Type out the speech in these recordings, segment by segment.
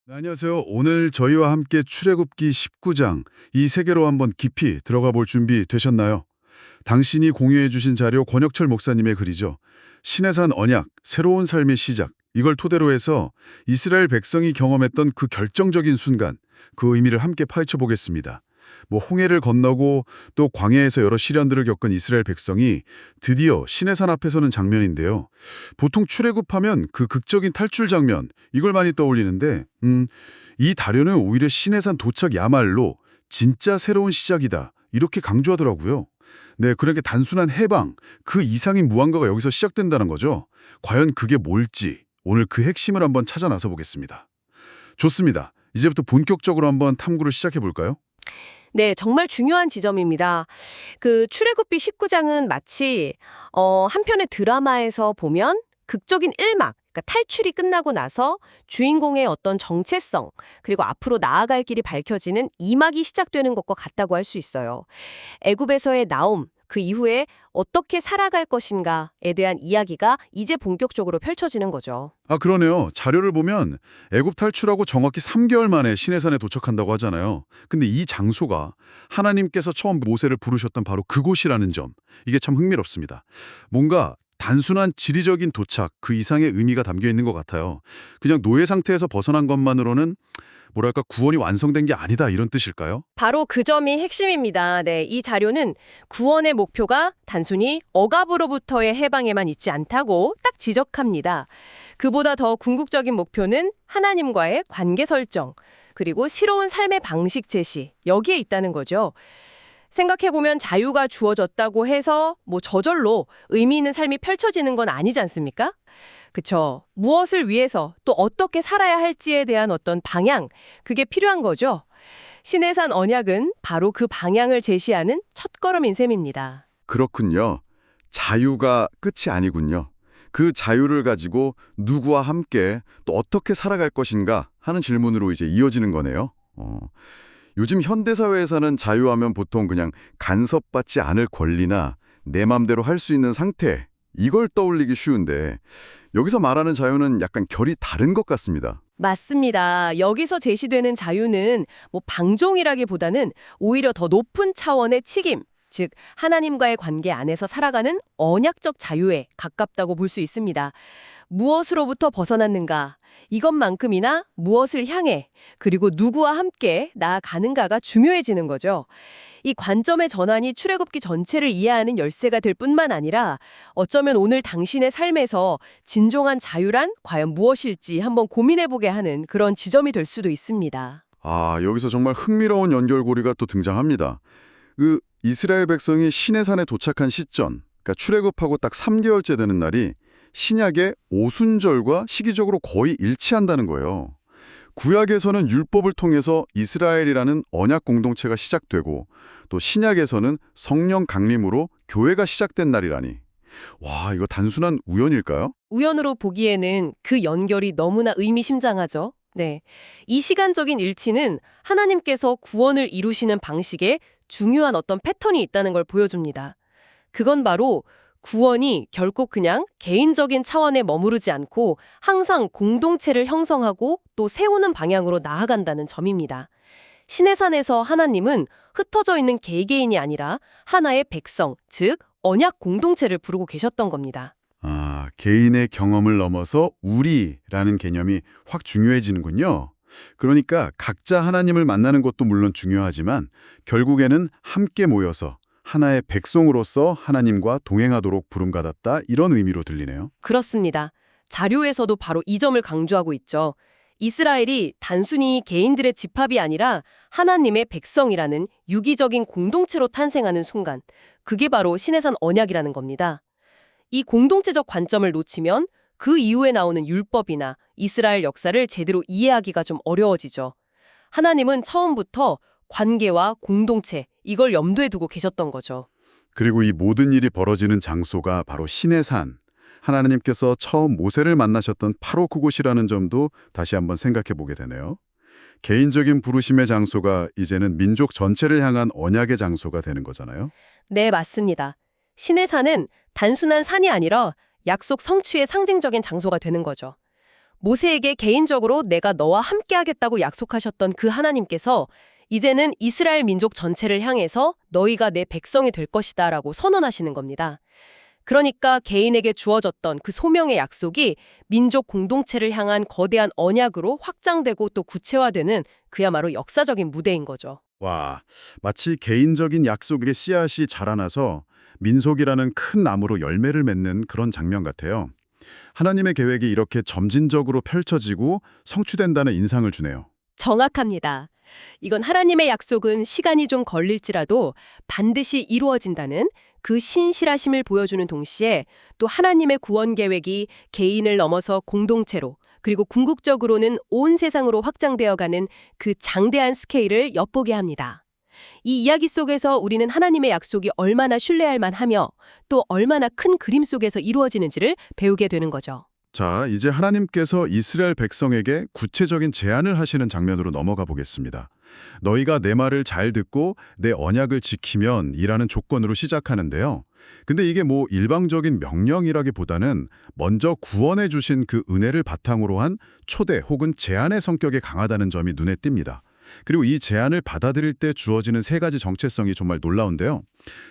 네, 안녕하세요. 오늘 저희와 함께 출애굽기 19장 이 세계로 한번 깊이 들어가 볼 준비 되셨나요? 당신이 공유해 주신 자료 권혁철 목사님의 글이죠. 신의 산 언약, 새로운 삶의 시작. 이걸 토대로 해서 이스라엘 백성이 경험했던 그 결정적인 순간, 그 의미를 함께 파헤쳐 보겠습니다. 홍해를 건너고 또 광야에서 여러 시련들을 겪은 이스라엘 백성이 드디어 신의 산 앞에 서는 장면인데요. 보통 출애굽하면 그 극적인 탈출 장면, 이걸 많이 떠올리는데 이 다료는 오히려 신의 산 도착야말로 진짜 새로운 시작이다. 이렇게 강조하더라고요. 네, 그러니까 단순한 해방, 그 이상인 무언가가 여기서 시작된다는 거죠. 과연 그게 뭘지 오늘 그 핵심을 한번 찾아 나서 보겠습니다. 좋습니다. 이제부터 본격적으로 한번 탐구를 시작해 볼까요? 네, 정말 중요한 지점입니다. 그 출애굽기 19장은 마치 한편의 드라마에서 보면 극적인 일막, 그러니까 탈출이 끝나고 나서 주인공의 어떤 정체성, 그리고 앞으로 나아갈 길이 밝혀지는 이막이 시작되는 것과 같다고 할 수 있어요. 애굽에서의 나옴, 그 이후에 어떻게 살아갈 것인가에 대한 이야기가 이제 본격적으로 펼쳐지는 거죠. 아, 그러네요. 자료를 보면 애굽 탈출하고 정확히 3개월 만에 시내산에 도착한다고 하잖아요. 근데 이 장소가 하나님께서 처음 모세를 부르셨던 바로 그곳이라는 점, 이게 참 흥미롭습니다. 뭔가 단순한 지리적인 도착, 그 이상의 의미가 담겨 있는 것 같아요. 그냥 노예 상태에서 벗어난 것만으로는 뭐랄까 구원이 완성된 게 아니다 이런 뜻일까요? 바로 그 점이 핵심입니다. 네, 이 자료는 구원의 목표가 단순히 억압으로부터의 해방에만 있지 않다고 딱 지적합니다. 그보다 더 궁극적인 목표는 하나님과의 관계 설정, 그리고 새로운 삶의 방식 제시, 여기에 있다는 거죠. 생각해보면 자유가 주어졌다고 해서 저절로 의미 있는 삶이 펼쳐지는 건 아니지 않습니까? 그쵸. 무엇을 위해서 또 어떻게 살아야 할지에 대한 어떤 방향, 그게 필요한 거죠. 신의 산 언약은 바로 그 방향을 제시하는 첫걸음인 셈입니다. 그렇군요. 자유가 끝이 아니군요. 그 자유를 가지고 누구와 함께 또 어떻게 살아갈 것인가 하는 질문으로 이제 이어지는 거네요. 요즘 현대사회에서는 자유하면 보통 그냥 간섭받지 않을 권리나 내 맘대로 할 수 있는 상태, 이걸 떠올리기 쉬운데 여기서 말하는 자유는 약간 결이 다른 것 같습니다. 맞습니다. 여기서 제시되는 자유는 방종이라기보다는 오히려 더 높은 차원의 책임, 즉 하나님과의 관계 안에서 살아가는 언약적 자유에 가깝다고 볼 수 있습니다. 무엇으로부터 벗어났는가, 이것만큼이나 무엇을 향해, 그리고 누구와 함께 나아가는가가 중요해지는 거죠. 이 관점의 전환이 출애굽기 전체를 이해하는 열쇠가 될 뿐만 아니라 어쩌면 오늘 당신의 삶에서 진정한 자유란 과연 무엇일지 한번 고민해보게 하는 그런 지점이 될 수도 있습니다. 아, 여기서 정말 흥미로운 연결고리가 또 등장합니다. 그 이스라엘 백성이 시내산에 도착한 시점, 그러니까 출애굽하고 딱 3개월째 되는 날이 신약의 오순절과 시기적으로 거의 일치한다는 거예요. 구약에서는 율법을 통해서 이스라엘이라는 언약 공동체가 시작되고 또 신약에서는 성령 강림으로 교회가 시작된 날이라니. 와, 이거 단순한 우연일까요? 우연으로 보기에는 그 연결이 너무나 의미심장하죠. 네. 이 시간적인 일치는 하나님께서 구원을 이루시는 방식에 중요한 어떤 패턴이 있다는 걸 보여줍니다. 그건 바로 구원이 결코 그냥 개인적인 차원에 머무르지 않고 항상 공동체를 형성하고 또 세우는 방향으로 나아간다는 점입니다. 시내산에서 하나님은 흩어져 있는 개개인이 아니라 하나의 백성, 즉 언약 공동체를 부르고 계셨던 겁니다. 아, 개인의 경험을 넘어서 우리라는 개념이 확 중요해지는군요. 그러니까 각자 하나님을 만나는 것도 물론 중요하지만 결국에는 함께 모여서 하나의 백성으로서 하나님과 동행하도록 부름받았다 이런 의미로 들리네요. 그렇습니다. 자료에서도 바로 이 점을 강조하고 있죠. 이스라엘이 단순히 개인들의 집합이 아니라 하나님의 백성이라는 유기적인 공동체로 탄생하는 순간, 그게 바로 신해산 언약이라는 겁니다. 이 공동체적 관점을 놓치면 그 이후에 나오는 율법이나 이스라엘 역사를 제대로 이해하기가 좀 어려워지죠. 하나님은 처음부터 관계와 공동체, 이걸 염두에 두고 계셨던 거죠. 그리고 이 모든 일이 벌어지는 장소가 바로 신의 산. 하나님께서 처음 모세를 만나셨던 바로 그곳이라는 점도 다시 한번 생각해 보게 되네요. 개인적인 부르심의 장소가 이제는 민족 전체를 향한 언약의 장소가 되는 거잖아요. 네, 맞습니다. 신의 산은 단순한 산이 아니라 약속 성취의 상징적인 장소가 되는 거죠. 모세에게 개인적으로 내가 너와 함께하겠다고 약속하셨던 그 하나님께서 이제는 이스라엘 민족 전체를 향해서 너희가 내 백성이 될 것이다 라고 선언하시는 겁니다. 그러니까 개인에게 주어졌던 그 소명의 약속이 민족 공동체를 향한 거대한 언약으로 확장되고 또 구체화되는 그야말로 역사적인 무대인 거죠. 와, 마치 개인적인 약속의 씨앗이 자라나서 민속이라는 큰 나무로 열매를 맺는 그런 장면 같아요. 하나님의 계획이 이렇게 점진적으로 펼쳐지고 성취된다는 인상을 주네요. 정확합니다. 이건 하나님의 약속은 시간이 좀 걸릴지라도 반드시 이루어진다는 그 신실하심을 보여주는 동시에 또 하나님의 구원 계획이 개인을 넘어서 공동체로 그리고 궁극적으로는 온 세상으로 확장되어가는 그 장대한 스케일을 엿보게 합니다. 이 이야기 속에서 우리는 하나님의 약속이 얼마나 신뢰할 만하며 또 얼마나 큰 그림 속에서 이루어지는지를 배우게 되는 거죠. 자, 이제 하나님께서 이스라엘 백성에게 구체적인 제안을 하시는 장면으로 넘어가 보겠습니다. 너희가 내 말을 잘 듣고 내 언약을 지키면 이라는 조건으로 시작하는데요. 근데 이게 뭐 일방적인 명령이라기보다는 먼저 구원해 주신 그 은혜를 바탕으로 한 초대 혹은 제안의 성격이 강하다는 점이 눈에 띕니다. 그리고 이 제안을 받아들일 때 주어지는 세 가지 정체성이 정말 놀라운데요.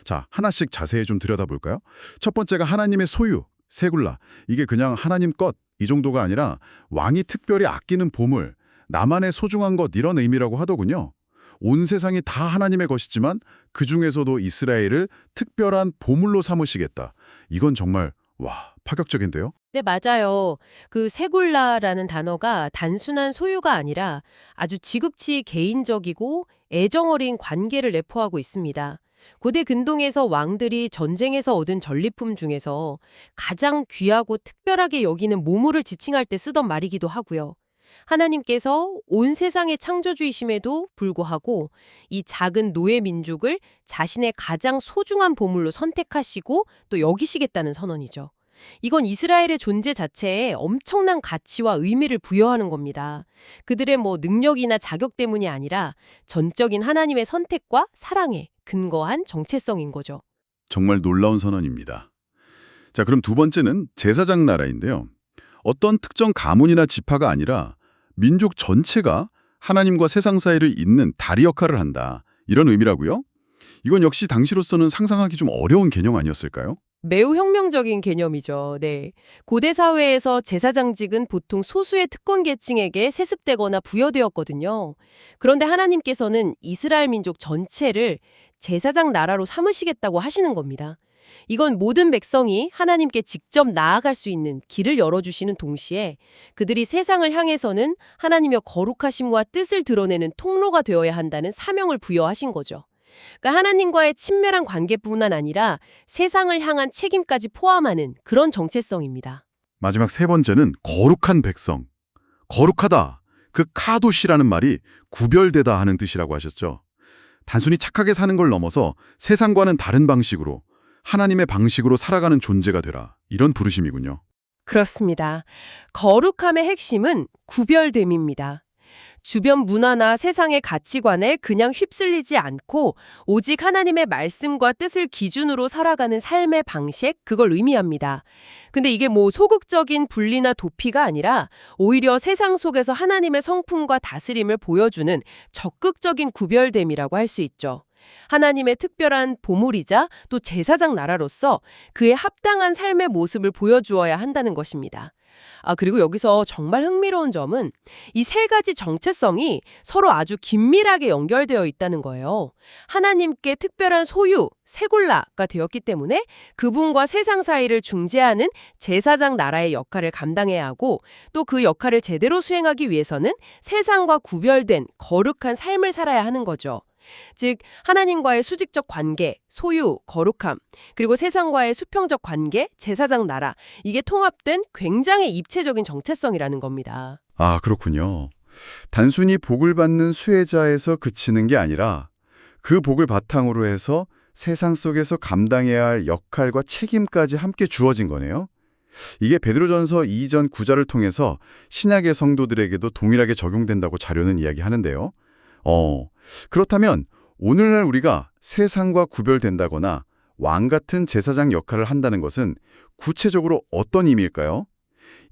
자, 하나씩 자세히 좀 들여다볼까요? 첫 번째가 하나님의 소유, 세굴라. 이게 그냥 하나님 것, 이 정도가 아니라 왕이 특별히 아끼는 보물, 나만의 소중한 것 이런 의미라고 하더군요. 온 세상이 다 하나님의 것이지만 그중에서도 이스라엘을 특별한 보물로 삼으시겠다. 이건 정말 파격적인데요. 네, 맞아요. 그 세굴라라는 단어가 단순한 소유가 아니라 아주 지극히 개인적이고 애정어린 관계를 내포하고 있습니다. 고대 근동에서 왕들이 전쟁에서 얻은 전리품 중에서 가장 귀하고 특별하게 여기는 보물을 지칭할 때 쓰던 말이기도 하고요. 하나님께서 온 세상의 창조주이심에도 불구하고 이 작은 노예 민족을 자신의 가장 소중한 보물로 선택하시고 또 여기시겠다는 선언이죠. 이건 이스라엘의 존재 자체에 엄청난 가치와 의미를 부여하는 겁니다. 그들의 능력이나 자격 때문이 아니라 전적인 하나님의 선택과 사랑에 근거한 정체성인 거죠. 정말 놀라운 선언입니다. 자, 그럼 두 번째는 제사장 나라인데요. 어떤 특정 가문이나 지파가 아니라 민족 전체가 하나님과 세상 사이를 잇는 다리 역할을 한다. 이런 의미라고요? 이건 역시 당시로서는 상상하기 좀 어려운 개념 아니었을까요? 매우 혁명적인 개념이죠. 네. 고대 사회에서 제사장직은 보통 소수의 특권 계층에게 세습되거나 부여되었거든요. 그런데 하나님께서는 이스라엘 민족 전체를 제사장 나라로 삼으시겠다고 하시는 겁니다. 이건 모든 백성이 하나님께 직접 나아갈 수 있는 길을 열어주시는 동시에 그들이 세상을 향해서는 하나님의 거룩하심과 뜻을 드러내는 통로가 되어야 한다는 사명을 부여하신 거죠. 그러니까 하나님과의 친밀한 관계뿐만 아니라 세상을 향한 책임까지 포함하는 그런 정체성입니다. 마지막 세 번째는 거룩한 백성. 거룩하다. 그 카도시라는 말이 구별되다 하는 뜻이라고 하셨죠. 단순히 착하게 사는 걸 넘어서 세상과는 다른 방식으로 하나님의 방식으로 살아가는 존재가 되라. 이런 부르심이군요. 그렇습니다. 거룩함의 핵심은 구별됨입니다. 주변 문화나 세상의 가치관에 그냥 휩쓸리지 않고 오직 하나님의 말씀과 뜻을 기준으로 살아가는 삶의 방식, 그걸 의미합니다. 근데 이게 소극적인 분리나 도피가 아니라 오히려 세상 속에서 하나님의 성품과 다스림을 보여주는 적극적인 구별됨이라고 할 수 있죠. 하나님의 특별한 보물이자 또 제사장 나라로서 그에 합당한 삶의 모습을 보여주어야 한다는 것입니다. 그리고 여기서 정말 흥미로운 점은 이 세 가지 정체성이 서로 아주 긴밀하게 연결되어 있다는 거예요. 하나님께 특별한 소유, 세굴라가 되었기 때문에 그분과 세상 사이를 중재하는 제사장 나라의 역할을 감당해야 하고 또 그 역할을 제대로 수행하기 위해서는 세상과 구별된 거룩한 삶을 살아야 하는 거죠. 즉 하나님과의 수직적 관계, 소유, 거룩함, 그리고 세상과의 수평적 관계, 제사장 나라, 이게 통합된 굉장히 입체적인 정체성이라는 겁니다. 아, 그렇군요. 단순히 복을 받는 수혜자에서 그치는 게 아니라 그 복을 바탕으로 해서 세상 속에서 감당해야 할 역할과 책임까지 함께 주어진 거네요. 이게 베드로전서 2전 9절을 통해서 신약의 성도들에게도 동일하게 적용된다고 자료는 이야기하는데요. 그렇다면 오늘날 우리가 세상과 구별된다거나 왕 같은 제사장 역할을 한다는 것은 구체적으로 어떤 의미일까요?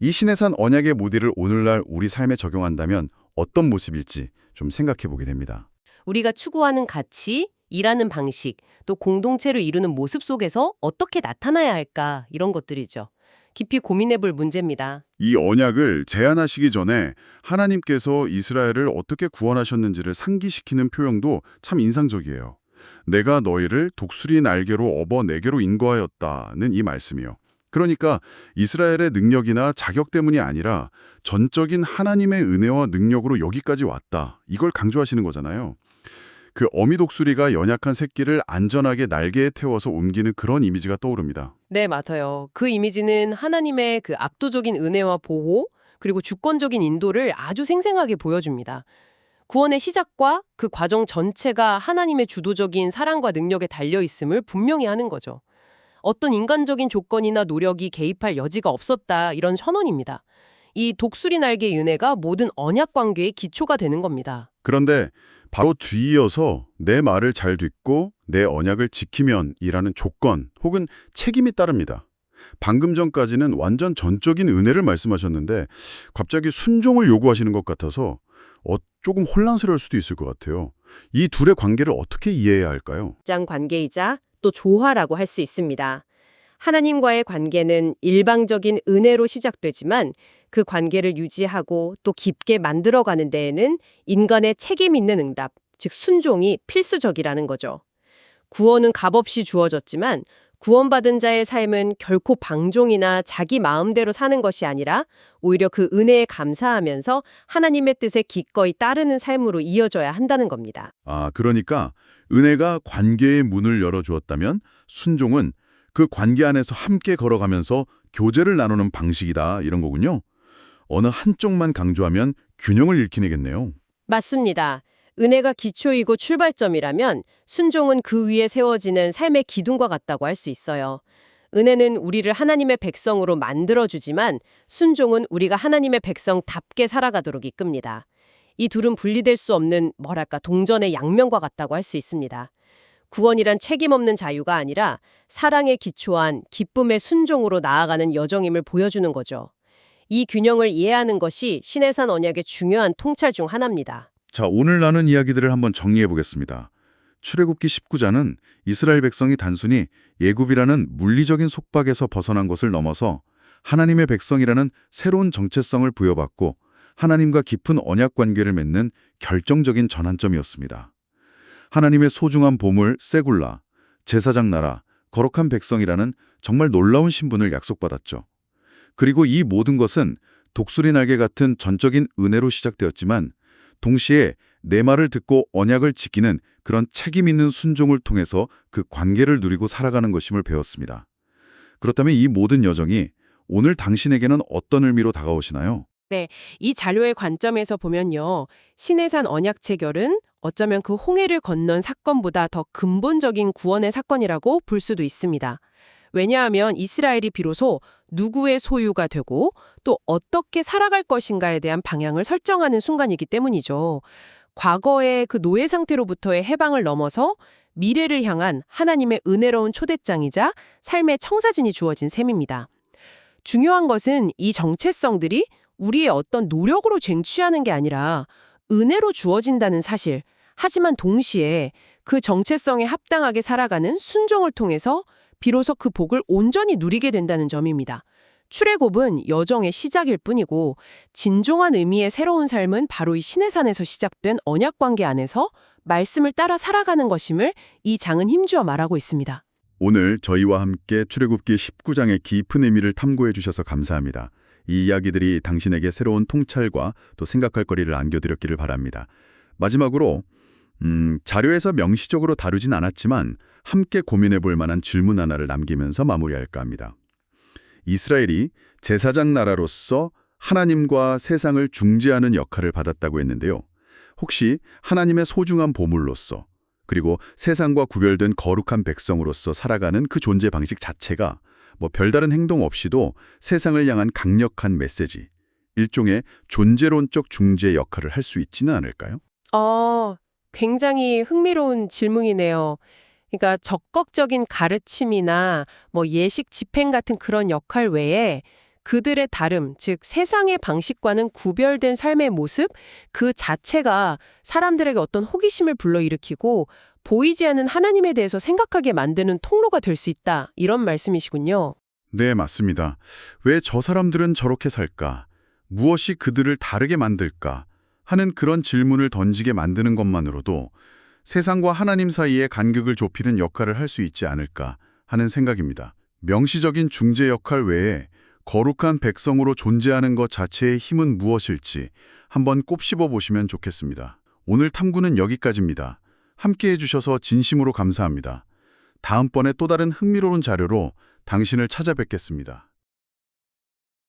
이 시내산 언약의 모델을 오늘날 우리 삶에 적용한다면 어떤 모습일지 좀 생각해 보게 됩니다. 우리가 추구하는 가치, 일하는 방식, 또 공동체를 이루는 모습 속에서 어떻게 나타나야 할까 이런 것들이죠. 깊이 고민해 볼 문제입니다. 이 언약을 제안하시기 전에 하나님께서 이스라엘을 어떻게 구원하셨는지를 상기시키는 표현도 참 인상적이에요. 내가 너희를 독수리 날개로 업어 내게로 인도하였다는 이 말씀이요. 그러니까 이스라엘의 능력이나 자격 때문이 아니라 전적인 하나님의 은혜와 능력으로 여기까지 왔다. 이걸 강조하시는 거잖아요. 그 어미 독수리가 연약한 새끼를 안전하게 날개에 태워서 옮기는 그런 이미지가 떠오릅니다. 네, 맞아요. 그 이미지는 하나님의 그 압도적인 은혜와 보호, 그리고 주권적인 인도를 아주 생생하게 보여줍니다. 구원의 시작과 그 과정 전체가 하나님의 주도적인 사랑과 능력에 달려 있음을 분명히 하는 거죠. 어떤 인간적인 조건이나 노력이 개입할 여지가 없었다 이런 선언입니다. 이 독수리 날개의 은혜가 모든 언약 관계의 기초가 되는 겁니다. 그런데 바로 뒤이어서 내 말을 잘 듣고 내 언약을 지키면이라는 조건 혹은 책임이 따릅니다. 방금 전까지는 완전 전적인 은혜를 말씀하셨는데 갑자기 순종을 요구하시는 것 같아서 조금 혼란스러울 수도 있을 것 같아요. 이 둘의 관계를 어떻게 이해해야 할까요? 장 관계이자 또 조화라고 할 수 있습니다. 하나님과의 관계는 일방적인 은혜로 시작되지만 그 관계를 유지하고 또 깊게 만들어가는 데에는 인간의 책임 있는 응답, 즉 순종이 필수적이라는 거죠. 구원은 값없이 주어졌지만 구원받은 자의 삶은 결코 방종이나 자기 마음대로 사는 것이 아니라 오히려 그 은혜에 감사하면서 하나님의 뜻에 기꺼이 따르는 삶으로 이어져야 한다는 겁니다. 그러니까 은혜가 관계의 문을 열어주었다면 순종은 그 관계 안에서 함께 걸어가면서 교제를 나누는 방식이다 이런 거군요. 어느 한쪽만 강조하면 균형을 잃기겠네요. 맞습니다. 은혜가 기초이고 출발점이라면 순종은 그 위에 세워지는 삶의 기둥과 같다고 할 수 있어요. 은혜는 우리를 하나님의 백성으로 만들어주지만 순종은 우리가 하나님의 백성답게 살아가도록 이끕니다. 이 둘은 분리될 수 없는 동전의 양면과 같다고 할 수 있습니다. 구원이란 책임 없는 자유가 아니라 사랑에 기초한 기쁨의 순종으로 나아가는 여정임을 보여주는 거죠. 이 균형을 이해하는 것이 시내산 언약의 중요한 통찰 중 하나입니다. 자, 오늘 나눈 이야기들을 한번 정리해 보겠습니다. 출애굽기 19장은 이스라엘 백성이 단순히 예굽이라는 물리적인 속박에서 벗어난 것을 넘어서 하나님의 백성이라는 새로운 정체성을 부여받고 하나님과 깊은 언약 관계를 맺는 결정적인 전환점이었습니다. 하나님의 소중한 보물 세굴라, 제사장 나라, 거룩한 백성이라는 정말 놀라운 신분을 약속받았죠. 그리고 이 모든 것은 독수리 날개 같은 전적인 은혜로 시작되었지만 동시에 내 말을 듣고 언약을 지키는 그런 책임 있는 순종을 통해서 그 관계를 누리고 살아가는 것임을 배웠습니다. 그렇다면 이 모든 여정이 오늘 당신에게는 어떤 의미로 다가오시나요? 이 자료의 관점에서 보면요. 시내산 언약 체결은 어쩌면 그 홍해를 건넌 사건보다 더 근본적인 구원의 사건이라고 볼 수도 있습니다. 왜냐하면 이스라엘이 비로소 누구의 소유가 되고 또 어떻게 살아갈 것인가에 대한 방향을 설정하는 순간이기 때문이죠. 과거의 그 노예 상태로부터의 해방을 넘어서 미래를 향한 하나님의 은혜로운 초대장이자 삶의 청사진이 주어진 셈입니다. 중요한 것은 이 정체성들이 우리의 어떤 노력으로 쟁취하는 게 아니라 은혜로 주어진다는 사실, 하지만 동시에 그 정체성에 합당하게 살아가는 순종을 통해서 비로소 그 복을 온전히 누리게 된다는 점입니다. 출애굽은 여정의 시작일 뿐이고 진정한 의미의 새로운 삶은 바로 이 시내산에서 시작된 언약 관계 안에서 말씀을 따라 살아가는 것임을 이 장은 힘주어 말하고 있습니다. 오늘 저희와 함께 출애굽기 19장의 깊은 의미를 탐구해 주셔서 감사합니다. 이 이야기들이 당신에게 새로운 통찰과 또 생각할 거리를 안겨드렸기를 바랍니다. 마지막으로 자료에서 명시적으로 다루진 않았지만 함께 고민해 볼 만한 질문 하나를 남기면서 마무리할까 합니다. 이스라엘이 제사장 나라로서 하나님과 세상을 중재하는 역할을 받았다고 했는데요. 혹시 하나님의 소중한 보물로서 그리고 세상과 구별된 거룩한 백성으로서 살아가는 그 존재 방식 자체가 별다른 행동 없이도 세상을 향한 강력한 메시지, 일종의 존재론적 중재 역할을 할 수 있지는 않을까요? 굉장히 흥미로운 질문이네요. 그러니까 적극적인 가르침이나 예식 집행 같은 그런 역할 외에 그들의 다름, 즉 세상의 방식과는 구별된 삶의 모습, 그 자체가 사람들에게 어떤 호기심을 불러일으키고 보이지 않는 하나님에 대해서 생각하게 만드는 통로가 될 수 있다. 이런 말씀이시군요. 네, 맞습니다. 왜 저 사람들은 저렇게 살까? 무엇이 그들을 다르게 만들까? 하는 그런 질문을 던지게 만드는 것만으로도 세상과 하나님 사이의 간극을 좁히는 역할을 할 수 있지 않을까 하는 생각입니다. 명시적인 중재 역할 외에 거룩한 백성으로 존재하는 것 자체의 힘은 무엇일지 한번 곱씹어 보시면 좋겠습니다. 오늘 탐구는 여기까지입니다. 함께해 주셔서 진심으로 감사합니다. 다음번에 또 다른 흥미로운 자료로 당신을 찾아뵙겠습니다.